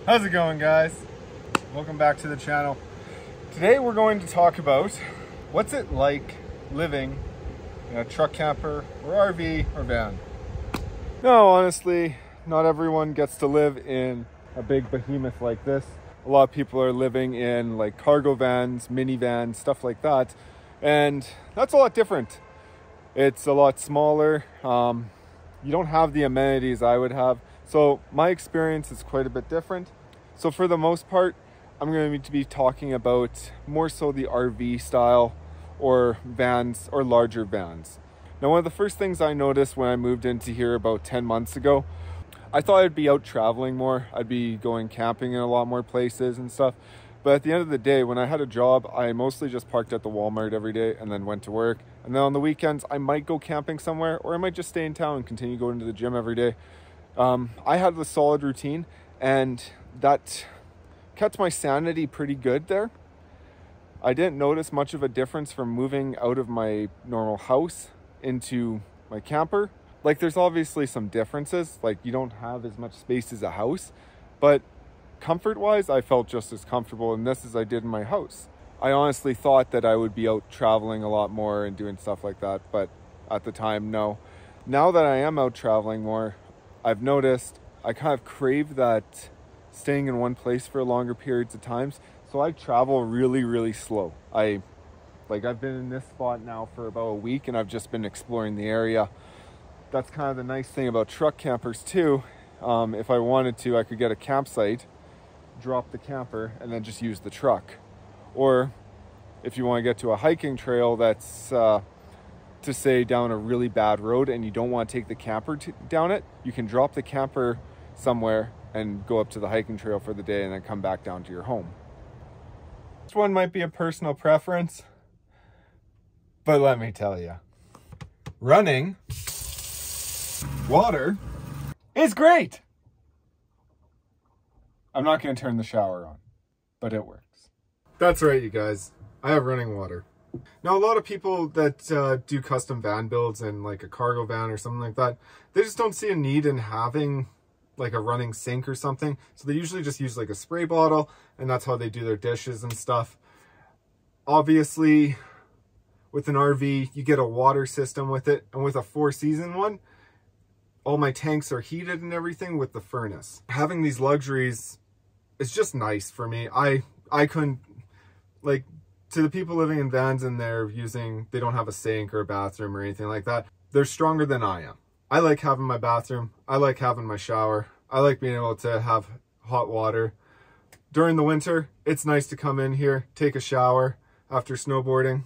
How's it going, guys? Welcome back to the channel. Today we're going to talk about what's it like living in a truck camper or RV or van. No, honestly, not everyone gets to live in a big behemoth like this. A lot of people are living in like cargo vans, minivans, stuff like that. And that's a lot different. It's a lot smaller. You don't have the amenities I would have. So my experience is quite a bit different. So for the most part, I'm going to be talking about more so the RV style or vans or larger vans. Now, one of the first things I noticed when I moved into here about 10 months ago, I thought I'd be out traveling more. I'd be going camping in a lot more places and stuff. But at the end of the day, when I had a job, I mostly just parked at the Walmart every day and then went to work. And then on the weekends, I might go camping somewhere, or I might just stay in town and continue going to the gym every day. I had a solid routine, and that kept my sanity pretty good there. I didn't notice much of a difference from moving out of my normal house into my camper. Like, there's obviously some differences, like you don't have as much space as a house, but comfort-wise, I felt just as comfortable in this as I did in my house. I honestly thought that I would be out traveling a lot more and doing stuff like that, but at the time, no. Now that I am out traveling more, I've noticed I kind of crave that staying in one place for longer periods of times. So I travel really, really slow. I've been in this spot now for about a week, and I've just been exploring the area. That's kind of the nice thing about truck campers too. If I wanted to, I could get a campsite, drop the camper, and then just use the truck. Or if you want to get to a hiking trail that's to say down a really bad road and you don't want to take the camper down it, you can drop the camper somewhere and go up to the hiking trail for the day and then come back down to your home. This one might be a personal preference, but let me tell you, running water is great. I'm not going to turn the shower on, but it works. That's right, you guys. I have running water. Now, a lot of people that do custom van builds and like a cargo van or something like that, they just don't see a need in having like a running sink or something. So they usually just use like a spray bottle, and that's how they do their dishes and stuff. Obviously, with an RV, you get a water system with it. And with a 4-season one, all my tanks are heated and everything with the furnace. Having these luxuries is just nice for me. I couldn't, like, to the people living in vans and they don't have a sink or a bathroom or anything like that, they're stronger than I am. I like having my bathroom. I like having my shower. I like being able to have hot water. During the winter, it's nice to come in here, take a shower after snowboarding.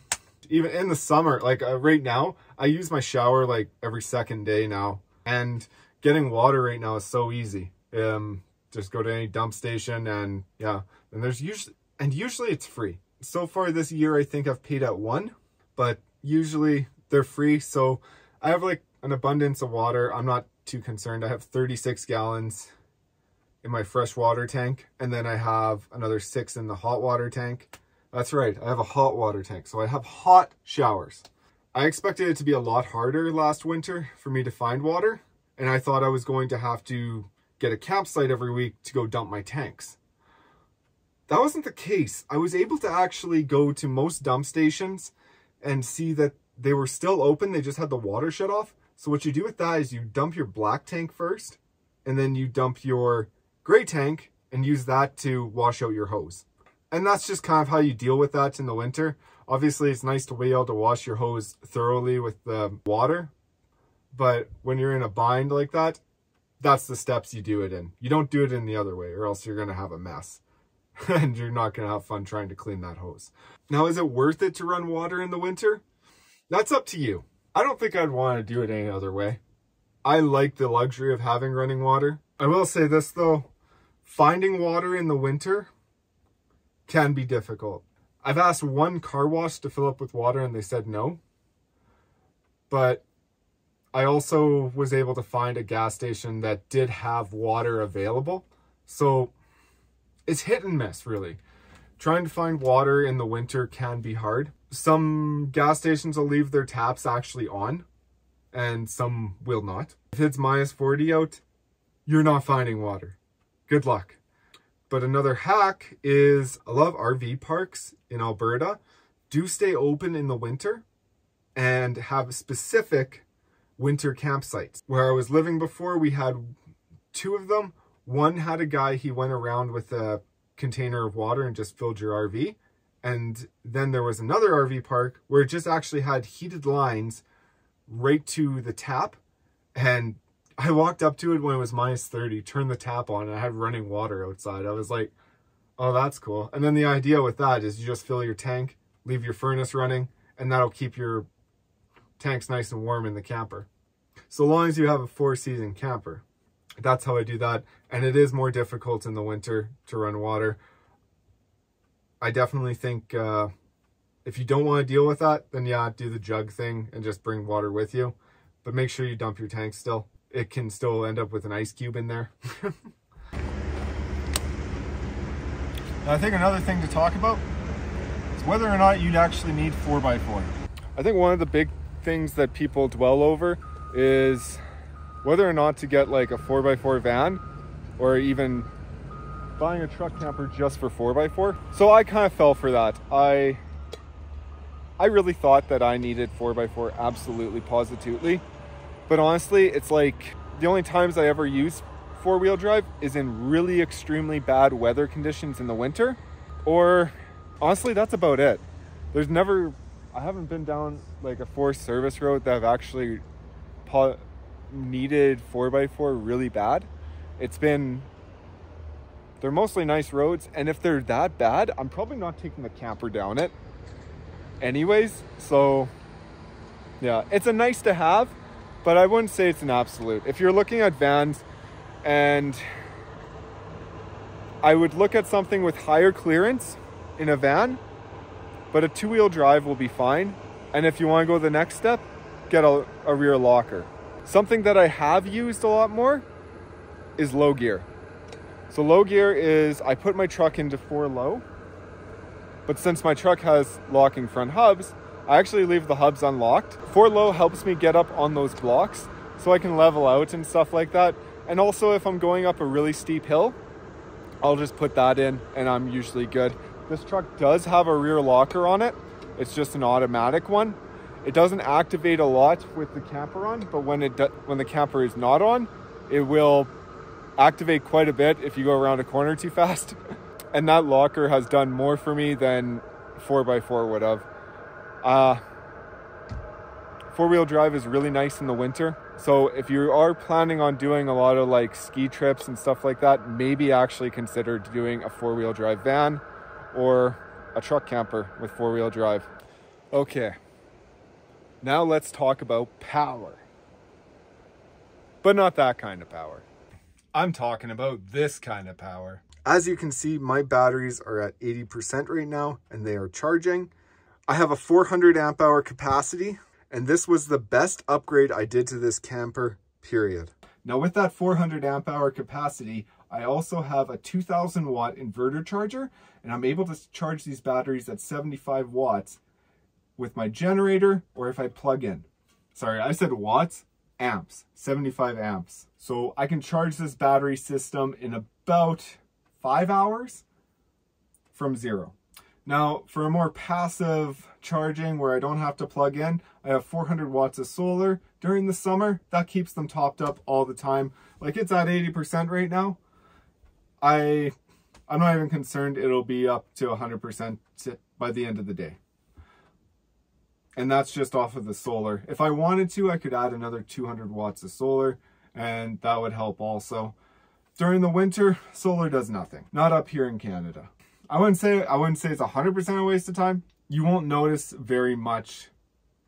Even in the summer, like right now, I use my shower like every second day now. And getting water right now is so easy. Just go to any dump station and yeah, and usually it's free. So far this year, I think I've paid at one, but usually they're free. So I have like an abundance of water. I'm not too concerned. I have 36 gallons in my fresh water tank, and then I have another 6 in the hot water tank. That's right, I have a hot water tank, so I have hot showers. I expected it to be a lot harder last winter for me to find water, and I thought I was going to have to get a campsite every week to go dump my tanks. That wasn't the case. I was able to actually go to most dump stations and see that they were still open. They just had the water shut off. So what you do with that is you dump your black tank first, and then you dump your gray tank and use that to wash out your hose. And that's just kind of how you deal with that in the winter. Obviously, it's nice to be able to wash your hose thoroughly with the water, but when you're in a bind like that, that's the steps you do it in. You don't do it in the other way, or else you're going to have a mess. And you're not going to have fun trying to clean that hose. Now, is it worth it to run water in the winter? That's up to you. I don't think I'd want to do it any other way. I like the luxury of having running water. I will say this though, Finding water in the winter can be difficult. I've asked one car wash to fill up with water and they said no. But I also was able to find a gas station that did have water available. So it's hit and miss, really. Trying to find water in the winter can be hard. Some gas stations will leave their taps actually on, and some will not. If it's -40 out, you're not finding water. Good luck. But another hack is a lot of RV parks in Alberta do stay open in the winter and have specific winter campsites. Where I was living before, we had 2 of them. One had a guy, he went around with a container of water and just filled your RV. And then there was another RV park where it just actually had heated lines right to the tap. And I walked up to it when it was -30, turned the tap on, and I had running water outside. I was like, oh, that's cool. And then the idea with that is you just fill your tank, leave your furnace running, and that'll keep your tanks nice and warm in the camper. So long as you have a 4-season camper. That's how I do that. And it is more difficult in the winter to run water. I definitely think if you don't want to deal with that, then yeah, do the jug thing and just bring water with you. But make sure you dump your tank still. It can still end up with an ice cube in there. I think another thing to talk about is whether or not you'd actually need 4x4. I think one of the big things that people dwell over is whether or not to get like a 4x4 van or even buying a truck camper just for 4x4. So I kind of fell for that. I really thought that I needed 4x4 absolutely positively. But honestly, it's like the only times I ever use 4-wheel drive is in really extremely bad weather conditions in the winter. Or honestly, that's about it. I haven't been down like a forced service road that I've actually needed 4x4 really bad. They're mostly nice roads, and if they're that bad, I'm probably not taking the camper down it anyways. So yeah, it's a nice to have, but I wouldn't say it's an absolute. If you're looking at vans, and I would look at something with higher clearance in a van, but a 2-wheel drive will be fine. And if you want to go the next step, get a rear locker. Something that I have used a lot more is low gear. So low gear is, I put my truck into 4 low, but since my truck has locking front hubs, I actually leave the hubs unlocked. 4 low helps me get up on those blocks so I can level out and stuff like that. And also if I'm going up a really steep hill, I'll just put that in and I'm usually good. This truck does have a rear locker on it. It's just an automatic one. It doesn't activate a lot with the camper on, but when the camper is not on, it will activate quite a bit if you go around a corner too fast. And that locker has done more for me than 4x4 would have. 4-wheel drive is really nice in the winter. So if you are planning on doing a lot of like ski trips and stuff like that, maybe actually consider doing a 4-wheel drive van or a truck camper with 4-wheel drive. Okay, now let's talk about power. But not that kind of power. I'm talking about this kind of power. As you can see, my batteries are at 80% right now and they are charging. I have a 400 amp hour capacity, and this was the best upgrade I did to this camper, period. Now with that 400 amp hour capacity, I also have a 2000 watt inverter charger, and I'm able to charge these batteries at 75 watts with my generator, or if I plug in. Sorry, I said watts, amps, 75 amps. So I can charge this battery system in about 5 hours from 0. Now, for a more passive charging where I don't have to plug in, I have 400 watts of solar. During the summer, that keeps them topped up all the time. Like, it's at 80% right now. I'm not even concerned it'll be up to 100% by the end of the day. And that's just off of the solar. If I wanted to, I could add another 200 watts of solar, and that would help also. During the winter, solar does nothing. Not up here in Canada. I wouldn't say it's 100% a waste of time. You won't notice very much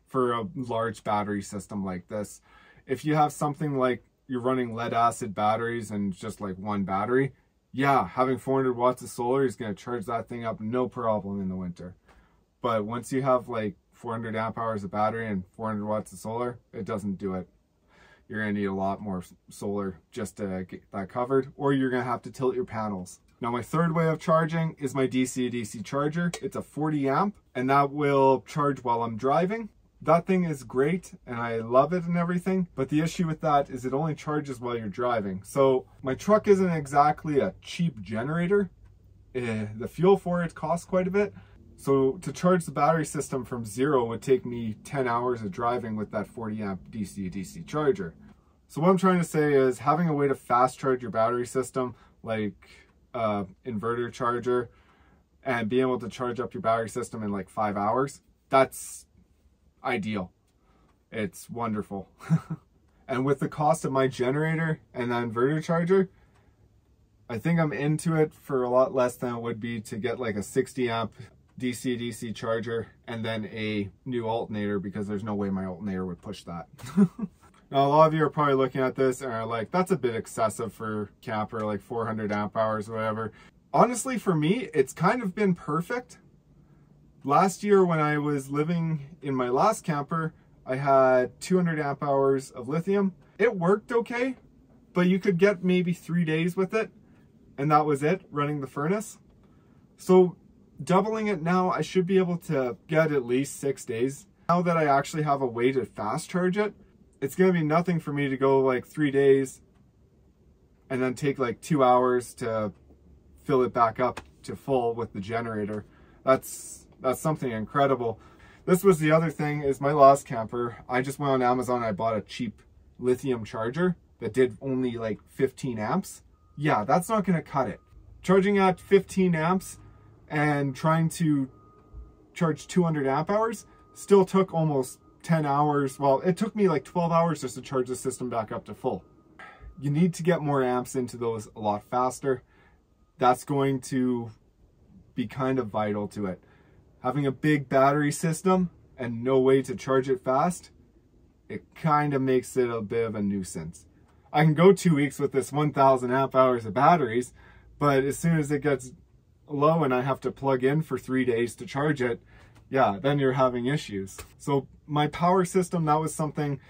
for a large battery system like this. If you have something like you're running lead acid batteries and just like one battery, Yeah, having 400 watts of solar is going to charge that thing up no problem in the winter. But once you have like 400 amp hours of battery and 400 watts of solar, it doesn't do it. You're going to need a lot more solar just to get that covered, or you're going to have to tilt your panels. Now my third way of charging is my DC-DC charger. It's a 40 amp and that will charge while I'm driving. That thing is great and I love it and everything, but the issue with that is it only charges while you're driving. So my truck isn't exactly a cheap generator. The fuel for it costs quite a bit. So to charge the battery system from zero would take me 10 hours of driving with that 40 amp DC-DC charger. So what I'm trying to say is having a way to fast charge your battery system, like inverter charger, and being able to charge up your battery system in like 5 hours, that's ideal. It's wonderful. And with the cost of my generator and the inverter charger, I think I'm into it for a lot less than it would be to get like a 60 amp DC-DC charger and then a new alternator, because there's no way my alternator would push that. Now a lot of you are probably looking at this and are like, that's a bit excessive for camper, like 400 amp hours or whatever. Honestly, for me, it's kind of been perfect. Last year when I was living in my last camper, I had 200 amp hours of lithium. It worked okay, but you could get maybe 3 days with it, and that was it, running the furnace. So doubling it now, I should be able to get at least 6 days. Now that I actually have a way to fast charge it, it's going to be nothing for me to go like 3 days and then take like 2 hours to fill it back up to full with the generator. That's something incredible. This was the other thing, is my last camper, I just went on Amazon and I bought a cheap lithium charger that did only like 15 amps. Yeah, that's not going to cut it. Charging at 15 amps and trying to charge 200 amp hours still took almost 10 hours. Well, it took me like 12 hours just to charge the system back up to full. You need to get more amps into those a lot faster. That's going to be kind of vital to it. Having a big battery system and no way to charge it fast, it kind of makes it a bit of a nuisance. I can go 2 weeks with this 1000 amp hours of batteries, but as soon as it gets low and I have to plug in for 3 days to charge it, yeah, then you're having issues. So my power system, that was something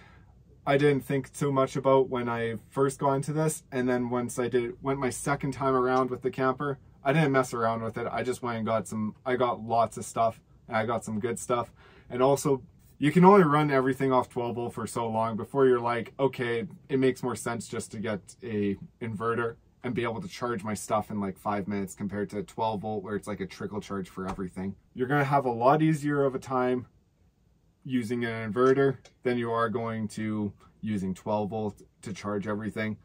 I didn't think so much about when I first got into this. And then once I went my second time around with the camper, I didn't mess around with it. I just went and I got lots of stuff, and I got some good stuff. And also, you can only run everything off 12 volt for so long before you're like, okay, it makes more sense just to get a inverter and be able to charge my stuff in like 5 minutes compared to 12 volt where it's like a trickle charge for everything. You're going to have a lot easier of a time using an inverter than you are going to using 12 volt to charge everything.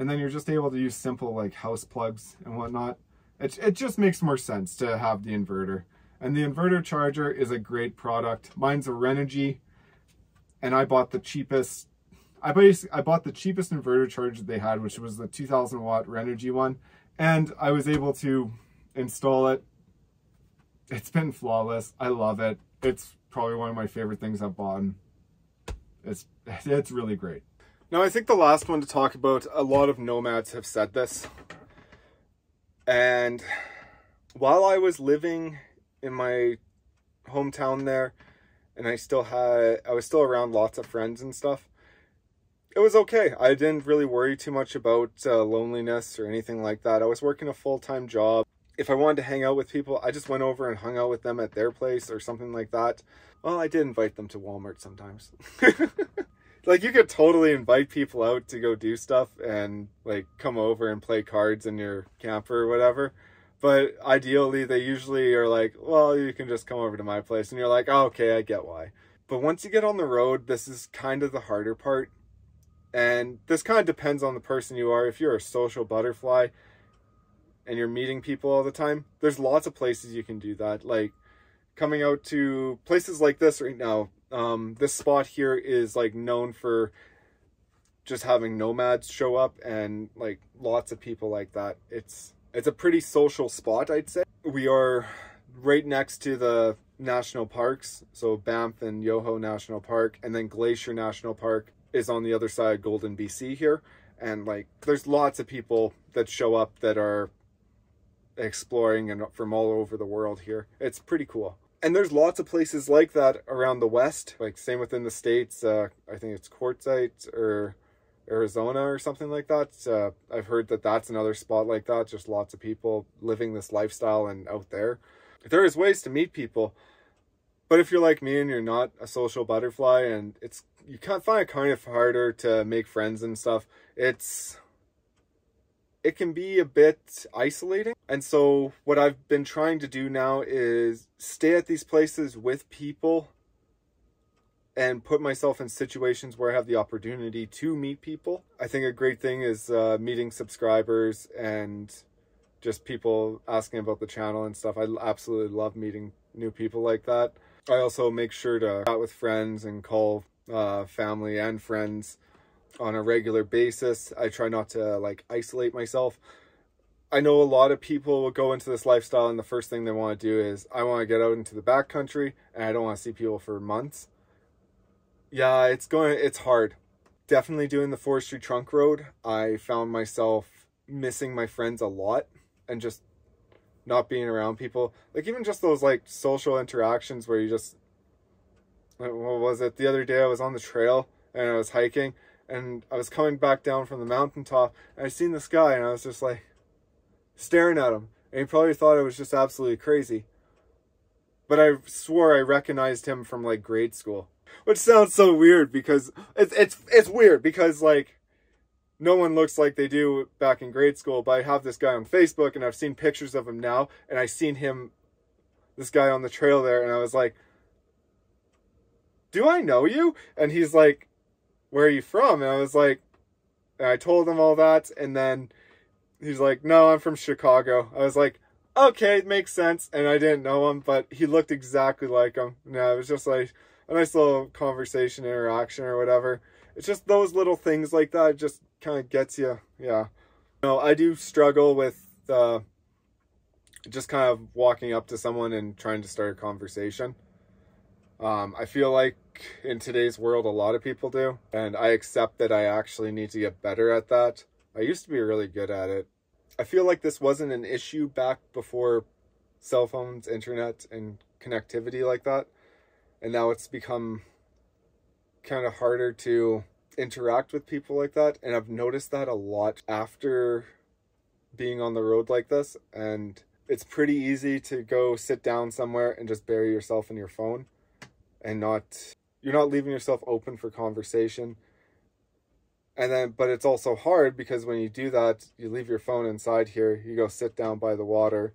And then you're just able to use simple like house plugs and whatnot. It just makes more sense to have the inverter. And the inverter charger is a great product. Mine's a Renogy, and I bought the cheapest. I bought the cheapest inverter charger they had, which was the 2000 watt Renogy one, and I was able to install it. It's been flawless. I love it. It's probably one of my favorite things I've bought. It's really great. Now I think the last one to talk about, a lot of nomads have said this. And while I was living in my hometown there, and I was still around lots of friends and stuff, it was okay. I didn't really worry too much about loneliness or anything like that. I was working a full-time job. If I wanted to hang out with people, I just went over and hung out with them at their place or something like that. Well, I did invite them to Walmart sometimes. Like, you could totally invite people out to go do stuff and like come over and play cards in your camper or whatever. But ideally, they usually are like, well, you can just come over to my place. And you're like, oh, okay, I get why. But once you get on the road, this is kind of the harder part. And this kind of depends on the person you are. If you're a social butterfly and you're meeting people all the time, there's lots of places you can do that. Like coming out to places like this right now. This spot here is like known for just having nomads show up and like lots of people like that. It's a pretty social spot, I'd say. We are right next to the national parks. So Banff and Yoho National Park, and then Glacier National Park is on the other side of Golden, BC here. And like, there's lots of people that show up that are exploring and from all over the world here. It's pretty cool. And there's lots of places like that around the West, like same within the States. I think it's Quartzsite or Arizona or something like that. I've heard that that's another spot like that. Just lots of people living this lifestyle and out there. There is ways to meet people, but if you're like me and you're not a social butterfly, and you can't find it kind of harder to make friends and stuff, it can be a bit isolating. And so what I've been trying to do now is stay at these places with people and put myself in situations where I have the opportunity to meet people. I think a great thing is meeting subscribers and just people asking about the channel and stuff. I absolutely love meeting new people like that. I also make sure to chat with friends and call family and friends on a regular basis. I try not to like isolate myself. I know a lot of people will go into this lifestyle and the first thing they want to do is, I want to get out into the backcountry and I don't want to see people for months. Yeah, it's hard. Definitely doing the forestry trunk road, I found myself missing my friends a lot and just not being around people. Like even just those like social interactions where you just, what was it? The other day I was on the trail and I was hiking and I was coming back down from the mountaintop and I seen this guy and I was just like staring at him. And he probably thought I was just absolutely crazy. But I swore I recognized him from like grade school. Which sounds so weird because it's weird because like no one looks like they do back in grade school. But I have this guy on Facebook and I've seen pictures of him now. And I seen this guy on the trail there and I was like, do I know you? And he's like, where are you from? And I was like, and I told him all that. And then he's like, no, I'm from Chicago. I was like, okay, it makes sense. And I didn't know him, but he looked exactly like him. Yeah, it was just like a nice little conversation, interaction or whatever. It's just those little things like that just kind of gets you. Yeah. No, I do struggle with just kind of walking up to someone and trying to start a conversation. I feel like in today's world, a lot of people do, and I accept that I actually need to get better at that. I used to be really good at it. I feel like this wasn't an issue back before cell phones, internet, and connectivity like that. And now it's become kind of harder to interact with people like that. And I've noticed that a lot after being on the road like this. And it's pretty easy to go sit down somewhere and just bury yourself in your phone. And you're not leaving yourself open for conversation. But it's also hard because when you do that, you leave your phone inside here, you go sit down by the water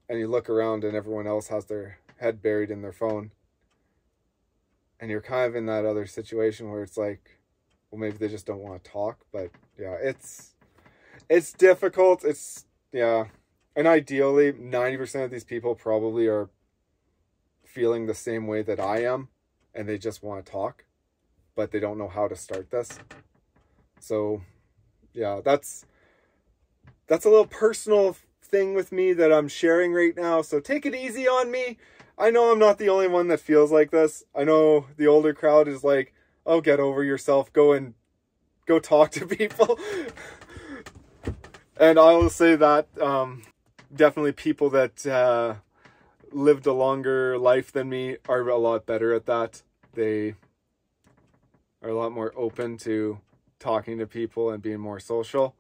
and you look around and everyone else has their head buried in their phone. And you're kind of in that other situation where it's like, well, maybe they just don't want to talk. But yeah, it's difficult. Yeah. And ideally, 90% of these people probably are feeling the same way that I am. And they just want to talk, but they don't know how to start this. So yeah, that's a little personal thing with me that I'm sharing right now. So take it easy on me. I know I'm not the only one that feels like this. I know the older crowd is like, oh, get over yourself. Go talk to people. And I will say that definitely people that lived a longer life than me are a lot better at that. They are a lot more open to talking to people and being more social.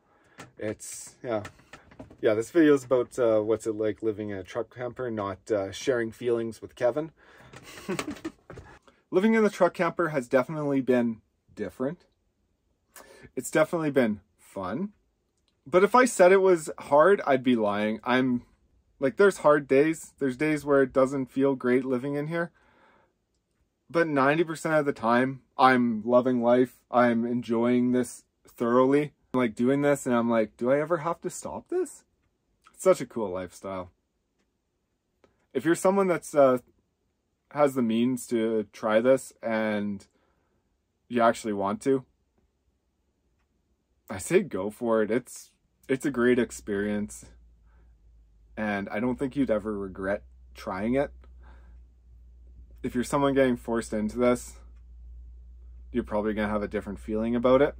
Yeah, this video is about what's it like living in a truck camper, not sharing feelings with Kevin. Living in the truck camper has definitely been different. It's definitely been fun. But if I said it was hard, I'd be lying. There's hard days. There's days where it doesn't feel great living in here. But 90% of the time, I'm loving life. I'm enjoying this thoroughly. I'm like doing this and I'm like, do I ever have to stop this? It's such a cool lifestyle. If you're someone that's has the means to try this and you actually want to, I say go for it. It's a great experience. And I don't think you'd ever regret trying it. If you're someone getting forced into this, you're probably going to have a different feeling about it.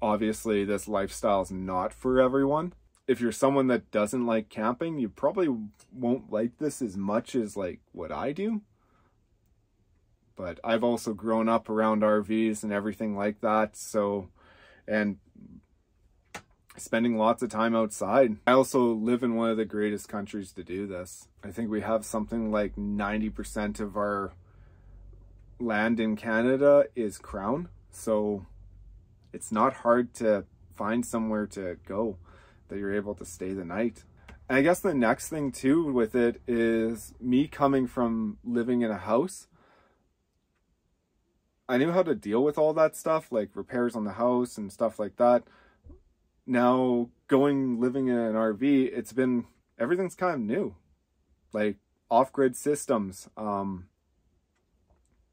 Obviously, this lifestyle is not for everyone. If you're someone that doesn't like camping, you probably won't like this as much as like what I do. But I've also grown up around RVs and everything like that. So, and spending lots of time outside. I also live in one of the greatest countries to do this. I think we have something like 90% of our land in Canada is Crown. So it's not hard to find somewhere to go that you're able to stay the night. And I guess the next thing too with it is me coming from living in a house. I knew how to deal with all that stuff, like repairs on the house and stuff like that. Now living in an RV, everything's kind of new. Like off-grid systems.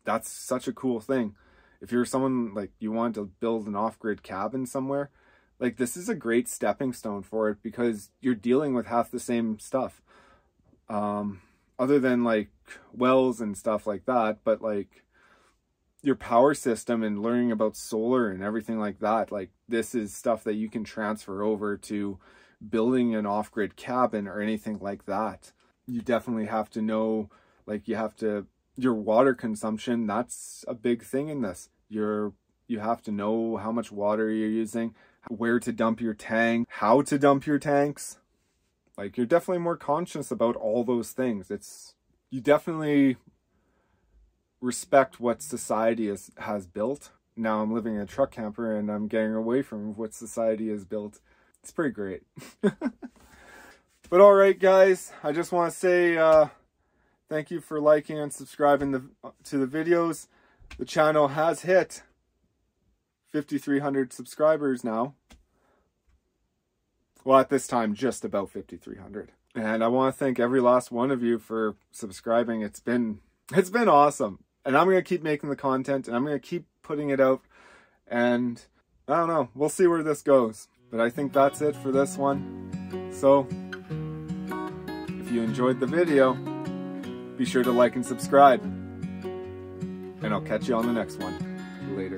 That's such a cool thing. If you're someone like you want to build an off-grid cabin somewhere, like this is a great stepping stone for it because you're dealing with half the same stuff. Other than like wells and stuff like that, but like your power system and learning about solar and everything like that, like this is stuff that you can transfer over to building an off-grid cabin or anything like that. You definitely have to know, like your water consumption, that's a big thing in this. You have to know how much water you're using, where to dump your tank, how to dump your tanks. Like you're definitely more conscious about all those things. You definitely respect what society has built. Now I'm living in a truck camper and I'm getting away from what society has built. It's pretty great. But all right, guys, I just want to say thank you for liking and subscribing to the videos. The channel has hit 5,300 subscribers now. Well, at this time, just about 5,300. And I want to thank every last one of you for subscribing. It's been awesome. And I'm going to keep making the content and I'm going to keep putting it out. And I don't know, we'll see where this goes. But I think that's it for this one. So if you enjoyed the video, be sure to like and subscribe. And I'll catch you on the next one. Later.